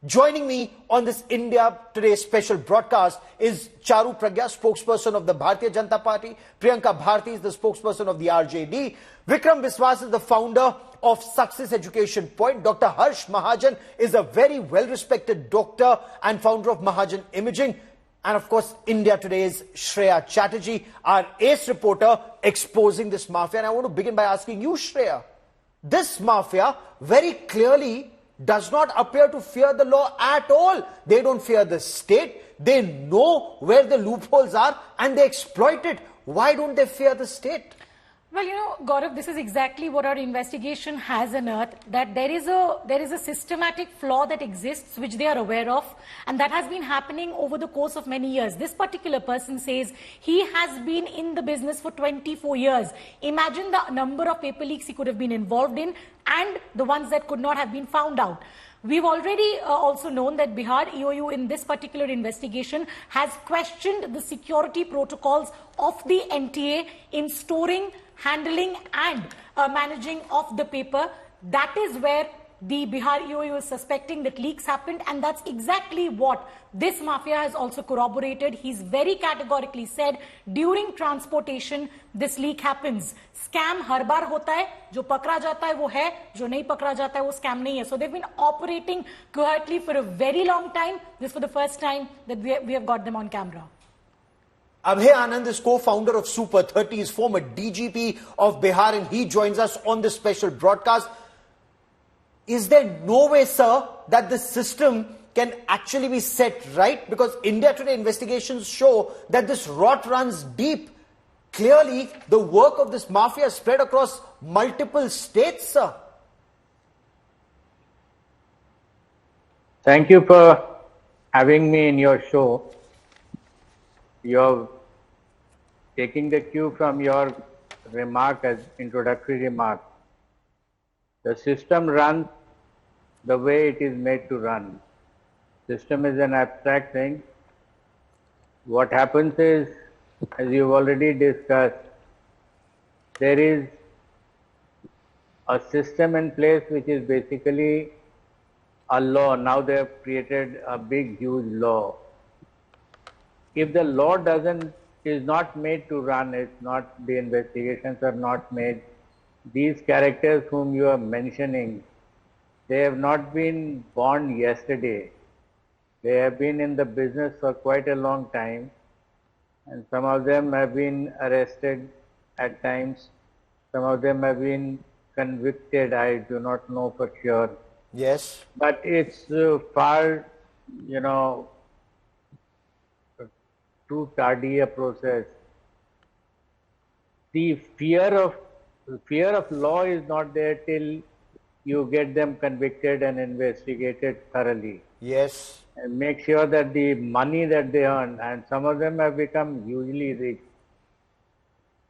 Joining me on this India Today special broadcast is Charu Pragya, spokesperson of the Bharatiya Janata Party. Priyanka Bharti is the spokesperson of the RJD. Vikram Biswas is the founder of Success Education Point. Dr. Harsh Mahajan is a very well-respected doctor and founder of Mahajan Imaging. And of course, India Today's Shreya Chatterjee, our ace reporter, exposing this mafia. And I want to begin by asking you, Shreya, this mafia very clearly does not appear to fear the law at all. They don't fear the state. They know where the loopholes are and they exploit it. Why don't they fear the state? Well, you know, Gaurav, this is exactly what our investigation has unearthed, that there is a systematic flaw that exists which they are aware of, and that has been happening over the course of many years. This particular person says he has been in the business for 24 years. Imagine the number of paper leaks he could have been involved in and the ones that could not have been found out. We've already also known that Bihar EOU in this particular investigation has questioned the security protocols of the NTA in storing, handling and managing of the paper. That is where the Bihar EOU is suspecting that leaks happened, and that's exactly what this mafia has also corroborated. He's very categorically said during transportation this leak happens. Scam har baar hota hai, jo pakra jata hai wo hai, jo nahi pakra jata hai wo scam nahi hai. So they've been operating coherently for a very long time. This is for the first time that we have got them on camera. Abhay Anand is co-founder of Super 30, is former DGP of Bihar, and he joins us on this special broadcast. Is there no way, sir, that the system can actually be set right? Because India Today investigations show that this rot runs deep. Clearly, the work of this mafia is spread across multiple states, sir. Thank you for having me in your show. You're taking the cue from your remark as introductory remark. The system runs the way it is made to run. System is an abstract thing. What happens is, as you've already discussed, there is a system in place which is basically a law. Now they have created a big, huge law. If the law is not made to run, the investigations are not made, these characters whom you are mentioning, they have not been born yesterday. They have been in the business for quite a long time, and some of them have been arrested at times. Some of them have been convicted. I do not know for sure. Yes. But it's far, too tardy a process. The fear of law is not there till you get them convicted and investigated thoroughly. Yes. And make sure that the money that they earn, and some of them have become hugely rich.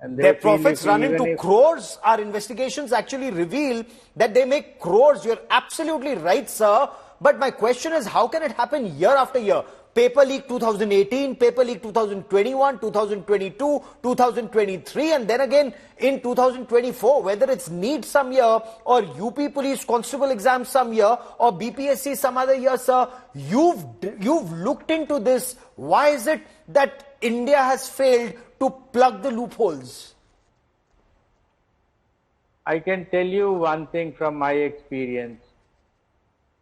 And their profits run into crores. Our investigations actually reveal that they make crores. You're absolutely right, sir. But my question is, how can it happen year after year? Paper leak 2018, paper leak 2021, 2022, 2023, and then again in 2024, whether it's NEET some year or UP Police Constable exam some year or BPSC some other year, sir, you've looked into this. Why is it that India has failed to plug the loopholes? I can tell you one thing from my experience.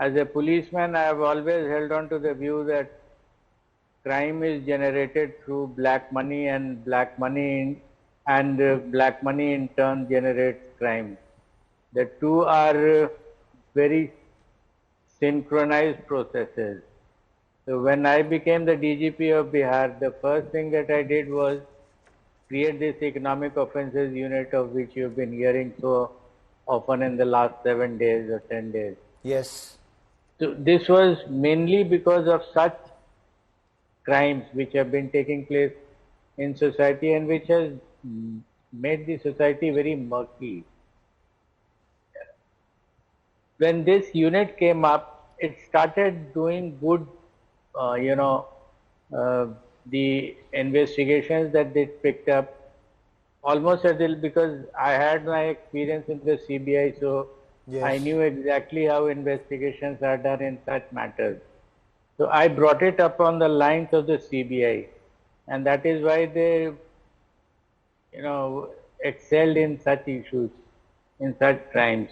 As a policeman, I have always held on to the view that crime is generated through black money, and black money in turn generates crime. The two are very synchronized processes. So when I became the DGP of Bihar, the first thing that I did was create this economic offences unit, of which you've been hearing so often in the last 7 days or 10 days. Yes. So this was mainly because of such crimes which have been taking place in society and which has made the society very murky. When this unit came up, it started doing good, the investigations that they picked up almost because I had my experience in the CBI, so Yes. I knew exactly how investigations are done in such matters. So I brought it up on the lines of the CBI, and that is why they, excelled in such issues, in such crimes.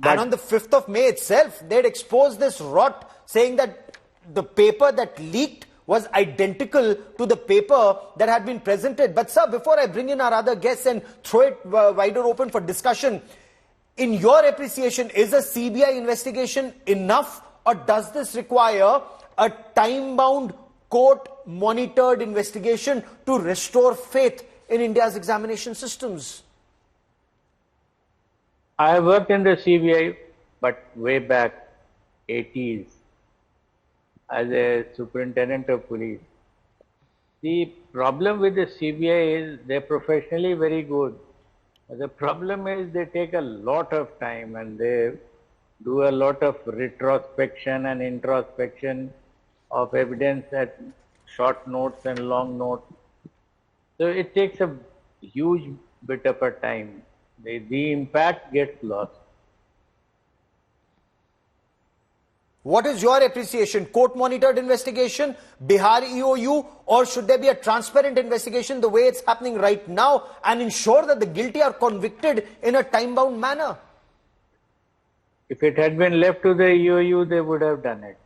And on the 5th of May itself, they'd exposed this rot, saying that the paper that leaked was identical to the paper that had been presented. But sir, before I bring in our other guests and throw it wider open for discussion, in your appreciation, is a CBI investigation enough, or does this require a time-bound, court-monitored investigation to restore faith in India's examination systems? I worked in the CBI, but way back, 80s, as a superintendent of police. The problem with the CBI is they're professionally very good. The problem is they take a lot of time and they do a lot of retrospection and introspection of evidence at short notes and long notes. So it takes a huge bit of a time. The impact gets lost. What is your appreciation? Court-monitored investigation, Bihar EOU, or should there be a transparent investigation the way it's happening right now and ensure that the guilty are convicted in a time-bound manner? If it had been left to the EOU, they would have done it.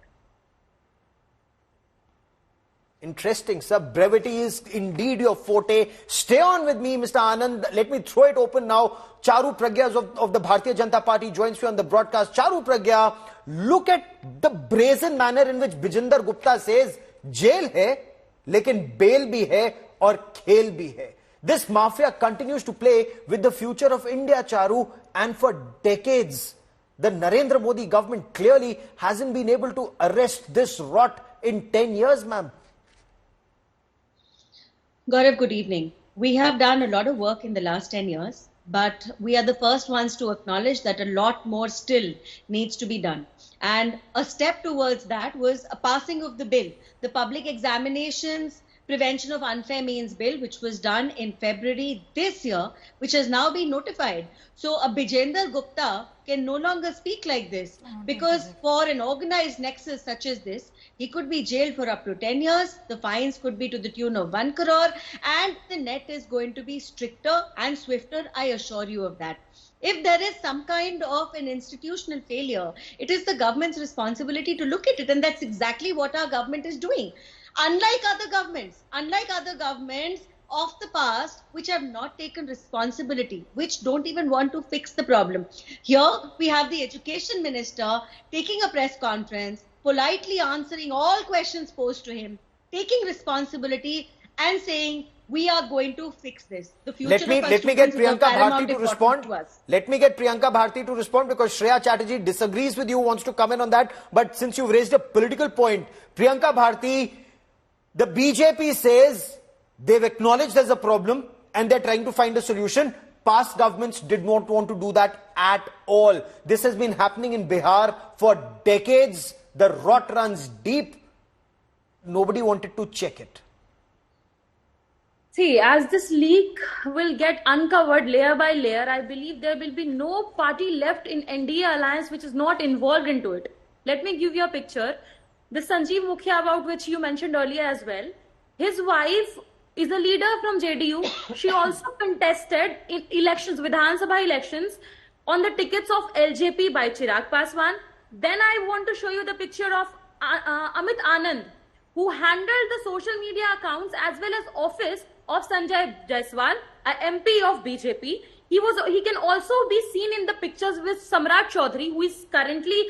Interesting, sir. Brevity is indeed your forte. Stay on with me, Mr. Anand. Let me throw it open now. Charu Pragya of the Bharatiya Janata Party joins me on the broadcast. Charu Pragya, look at the brazen manner in which Bijinder Gupta says, jail hai, lekin bail bhi hai aur khel bhi hai. This mafia continues to play with the future of India, Charu, and for decades, the Narendra Modi government clearly hasn't been able to arrest this rot in 10 years, ma'am. Gaurav, good evening. We have done a lot of work in the last 10 years, but we are the first ones to acknowledge that a lot more still needs to be done. And a step towards that was a passing of the bill, the Public Examinations Prevention of Unfair Means Bill, which was done in February this year, which has now been notified. So a Bijender Gupta can no longer speak like this, because for an organized nexus such as this, he could be jailed for up to 10 years, the fines could be to the tune of 1 crore, and the net is going to be stricter and swifter, I assure you of that. If there is some kind of an institutional failure, it is the government's responsibility to look at it, and that's exactly what our government is doing. Unlike other governments of the past, which have not taken responsibility, which don't even want to fix the problem. Here we have the education minister taking a press conference, politely answering all questions posed to him, taking responsibility and saying, we are going to fix this. The future let me get Priyanka Bharti to respond. Let me get Priyanka Bharti to respond, because Shreya Chatterjee disagrees with you, wants to comment on that. But since you've raised a political point, Priyanka Bharti, the BJP says they've acknowledged there's a problem and they're trying to find a solution. Past governments did not want to do that at all. This has been happening in Bihar for decades. The rot runs deep. Nobody wanted to check it. See, as this leak will get uncovered layer by layer, I believe there will be no party left in NDA alliance which is not involved into it. Let me give you a picture. The Sanjeev Mukhya, about which you mentioned earlier as well, his wife is a leader from JDU. She also contested in elections, Vidhan Sabha elections, on the tickets of LJP by Chirag Paswan. Then I want to show you the picture of Amit Anand, who handled the social media accounts as well as office of Sanjay Jaiswal, a MP of BJP. He can also be seen in the pictures with Samrat Chaudhary, who is currently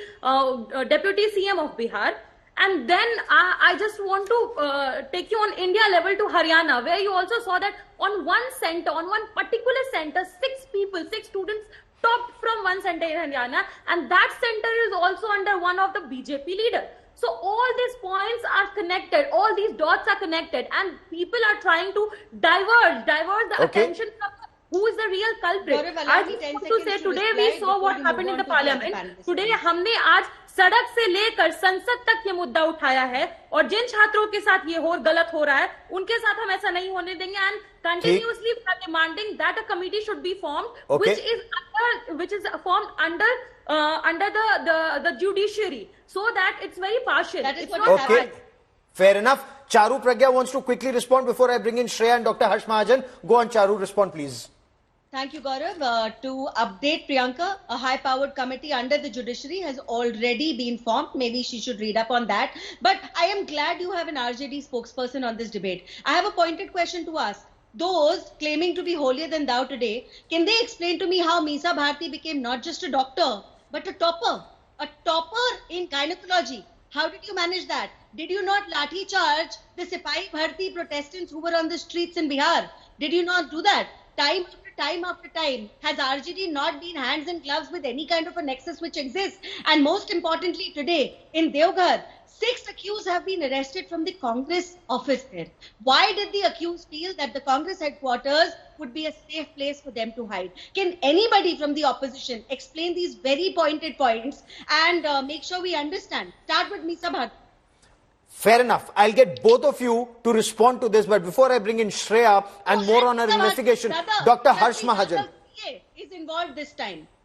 Deputy CM of Bihar. And then I just want to take you on India level to Haryana, where you also saw that on one center, on one particular center, 6 students topped from one center in Haryana, and that center is also under one of the BJP leader. So all these points are connected, all these dots are connected, and people are trying to divert the attention from who is the real culprit. I just want to say, today we saw what happened in the parliament. Today हमने आज सड़क से लेकर संसद तक ये मुद्दा उठाया है, और जिन छात्रों के साथ ये गलत हो रहा है, उनके साथ हम ऐसा नहीं होने देंगे. And continuously we are demanding that a committee should be formed, which is under under the judiciary, so that it's very partial. That is It's what not Okay, balanced. fair enough. Charu Pragya wants to quickly respond before I bring in Shreya and Dr. Harsh Mahajan. Go on, Charu, respond please. Thank you, Gaurav. To update Priyanka, a high-powered committee under the judiciary has already been formed. Maybe she should read up on that. But I am glad you have an RJD spokesperson on this debate. I have a pointed question to ask. Those claiming to be holier than thou today, can they explain to me how Misa Bharti became not just a doctor, but a topper in gynecology? How did you manage that? Did you not lathi charge the Sipahi Bharti protestants who were on the streets in Bihar? Did you not do that? Time after time, has RGD not been hands and gloves with any kind of a nexus which exists? And most importantly, today in Deoghar, 6 accused have been arrested from the Congress office there. Why did the accused feel that the Congress headquarters would be a safe place for them to hide? Can anybody from the opposition explain these very pointed points and make sure we understand? Start with Misa Bharti. Fair enough. I'll get both of you to respond to this, but before I bring in Shreya and more on her investigation, Dr. Harsh Mahajan. Is involved this time.